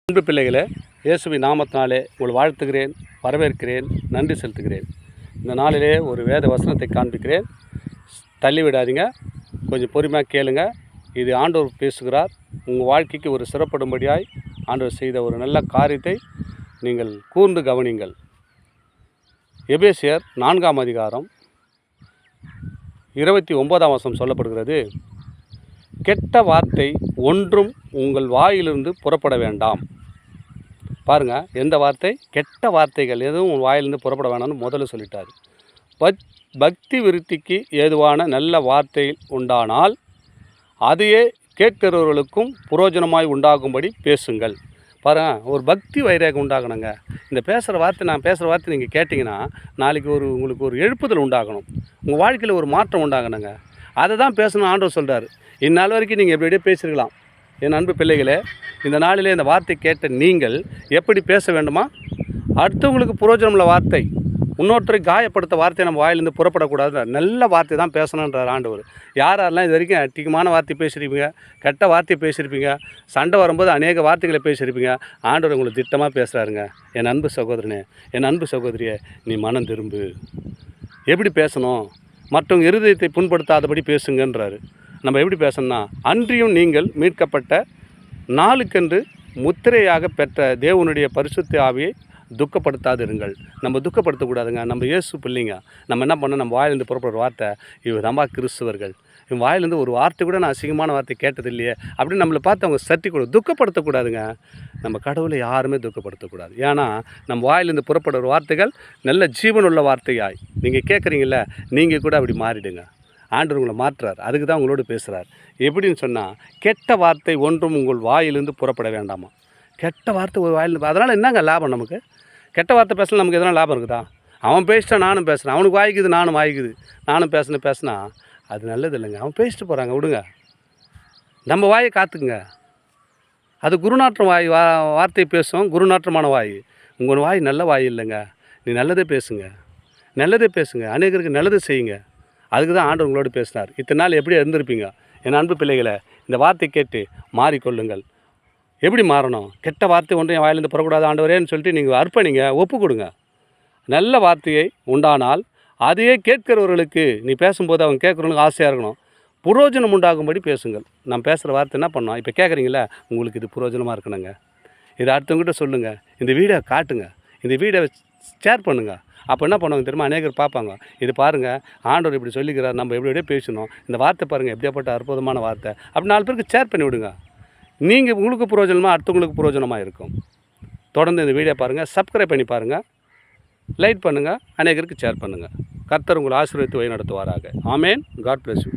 அன்பு பிள்ளைகளே, இயேசுவின் நாமத்தினாலே உங்கள் வாழ்த்துகிறேன், வரவேற்கிறேன், நன்றி செலுத்துகிறேன். இந்த நாளிலே ஒரு வேத வசனத்தை காண்பிக்கிறேன். தள்ளிவிடாதீங்க, கொஞ்சம் பொறுமையாக கேளுங்க. இது ஆண்டவர் பேசுகிறார். உங்கள் வாழ்க்கைக்கு ஒரு சிறப்படும்படியாய் ஆண்டவர் செய்த ஒரு நல்ல காரியத்தை நீங்கள் கூர்ந்து கவனிங்கள். எபேசியர் 4ஆம் அதிகாரம் 29ஆம் வசனம் சொல்லப்படுகிறது, கெட்ட வார்த்தை ஒன்றும் உங்கள் வாயிலிருந்து புறப்பட வேண்டாம். பாருங்கள், எந்த வார்த்தை? கெட்ட வார்த்தைகள் எதுவும் உங்கள் வாயிலிருந்து புறப்பட வேண்டாம்னு முதல்ல சொல்லிட்டார். பக்தி விருத்திக்கு ஏதுவான நல்ல வார்த்தை உண்டானால் அதையே கேட்கிறவர்களுக்கும் புரோஜனமாய் உண்டாகும்படி பேசுங்கள். பாருங்கள், ஒரு பக்தி வைராகம் உண்டாகணுங்க. இந்த பேசுகிற வார்த்தை, நான் பேசுகிற வார்த்தை நீங்கள் கேட்டிங்கன்னா நாளைக்கு உங்களுக்கு ஒரு எழுப்புதல் உண்டாகணும். உங்கள் வாழ்க்கையில் ஒரு மாற்றம் உண்டாகணுங்க. அதை தான் பேசணும் ஆண்டவர் சொல்கிறார். இந்நாள் வரைக்கும் நீங்கள் எப்படியே பேசியிருக்கலாம். என் அன்பு பிள்ளைகளே, இந்த நாளிலே இந்த வார்த்தை கேட்ட நீங்கள் எப்படி பேச வேண்டுமா? அடுத்தவங்களுக்கு புரோஜனமுள்ள வார்த்தை, இன்னொருத்தரை காயப்படுத்த வார்த்தை நம்ம வாயிலிருந்து புறப்படக்கூடாது. நல்ல வார்த்தை தான் பேசணுன்றார் ஆண்டவர். யாரெல்லாம் இது வரைக்கும் அதிகமான வார்த்தை பேசியிருப்பீங்க, கெட்ட வார்த்தை பேசியிருப்பீங்க, சண்டை வரும்போது அநேக வார்த்தைகளை பேசியிருப்பீங்க, ஆண்டவர் உங்களுக்கு திட்டமாக பேசுகிறாருங்க. என் அன்பு சகோதரனே, என் அன்பு சகோதரியே, நீ மனம் திரும்பு. எப்படி பேசணும்? மற்றவங்க இருதயத்தை புண்படுத்தாதபடி பேசுங்கன்றாரு. நம்ம எப்படி பேசணும்னா, அன்றியும் நீங்கள் மீட்கப்பட்ட நாளுக்கென்று முத்திரையாக பெற்ற தேவனுடைய பரிசுத்த ஆவியை துக்கப்படுத்தாதிருங்கள். நம்ம துக்கப்படுத்தக்கூடாதுங்க. நம்ம இயேசு பிள்ளைங்க. நம்ம என்ன பண்ணோம்? நம்ம வாயிலிருந்து புறப்படுற வார்த்தை, இவர் தாம்பா கிறிஸ்துவர்கள், இவன் வாயிலிருந்து ஒரு வார்த்தை கூட நான் அசிங்கமான வார்த்தை கேட்டது இல்லையே அப்படின்னு நம்மளை பார்த்து அவங்க சர்ட்டி கூட துக்கப்படுத்தக்கூடாதுங்க. நம்ம கடவுளை யாருமே துக்கப்படுத்தக்கூடாது. ஏன்னா நம்ம வாயிலிருந்து புறப்படுற வார்த்தைகள் நல்ல ஜீவனுள்ள வார்த்தையாய் நீங்கள் கேட்குறீங்கள, நீங்கள் கூட அப்படி மாறிடுங்க. ஆண்டவர் உங்களை மாற்றுறார். அதுக்கு தான் உங்களோடு பேசுகிறார். எப்படின்னு சொன்னால், கெட்ட வார்த்தை ஒன்றும் உங்கள் வாயிலிருந்து புறப்பட வேண்டாமா. கெட்ட வார்த்தை ஒரு வாயிலிருந்து, அதனால் என்னங்க லாபம் நமக்கு? கெட்ட வார்த்தை பேசலாம், நமக்கு எதனா லாபம் இருக்குதா? அவன் பேசிட்டா நானும் பேசுகிறேன், அவனுக்கு வாய்க்குது நானும் வாய்க்குது, நானும் பேசினா அது நல்லது இல்லைங்க. அவன் பேசிட்டு போகிறாங்க, விடுங்க. நம்ம வாயை காத்துக்குங்க. அது குருநாற்றம் வாய் வார்த்தை பேசும், குருநாற்றமான வாய். உங்கள் வாய் நல்ல வாய் இல்லைங்க. நீ நல்லதே பேசுங்க, நல்லதே பேசுங்க, அநேகருக்கு நல்லது செய்யுங்க. அதுக்கு தான் ஆண்டவர் உங்களோடு பேசினார். இத்தனை நாள் எப்படி இருந்திருப்பீங்க? என் அன்பு பிள்ளைகளை, இந்த வார்த்தை கேட்டு மாறிக்கொள்ளுங்கள். எப்படி மாறணும்? கெட்ட வார்த்தை ஒன்றும் என் வாயிலிருந்து புறக்கூடாது ஆண்டவரேன்னு சொல்லிட்டு நீங்கள் அர்ப்பணிங்க, ஒப்பு கொடுங்க. நல்ல வார்த்தையை உண்டானால் அதையே கேட்கிறவர்களுக்கு, நீ பேசும்போது அவங்க கேட்குறவங்களுக்கு ஆசையாக இருக்கணும், புரோஜனம் உண்டாகும்படி பேசுங்கள். நான் பேசுகிற வார்த்தை என்ன பண்ணோம்? இப்போ கேட்குறீங்களா, உங்களுக்கு இது புரோஜனமாக இருக்கணுங்க. இதை அடுத்தவங்ககிட்ட சொல்லுங்கள், இந்த வீடியோ காட்டுங்க, இந்த வீடியோவை ஷேர் பண்ணுங்கள். அப்போ என்ன பண்ணுவாங்க தெரியுமா? அநேகர் பார்ப்பாங்க, இது பாருங்கள் ஆண்டவர் இப்படி சொல்லிக்கிறார், நம்ம எப்படியே பேசணும், இந்த வார்த்தை பாருங்கள் எப்படியாப்பட்ட அற்புதமான வார்த்தை அப்படி 4 பேருக்கு ஷேர் பண்ணி விடுங்க. நீங்கள் உங்களுக்கு புரோஜனமாக, அடுத்தவங்களுக்கு புரோஜனமாக இருக்கும். தொடர்ந்து இந்த வீடியோ பாருங்கள், சப்ஸ்கிரைப் பண்ணி பாருங்கள், லைக் பண்ணுங்கள், அநேகருக்கு ஷேர் பண்ணுங்கள். கர்த்தர் உங்களை ஆசீர்வதித்து வழி நடத்துவாராக. ஆமேன். God bless you.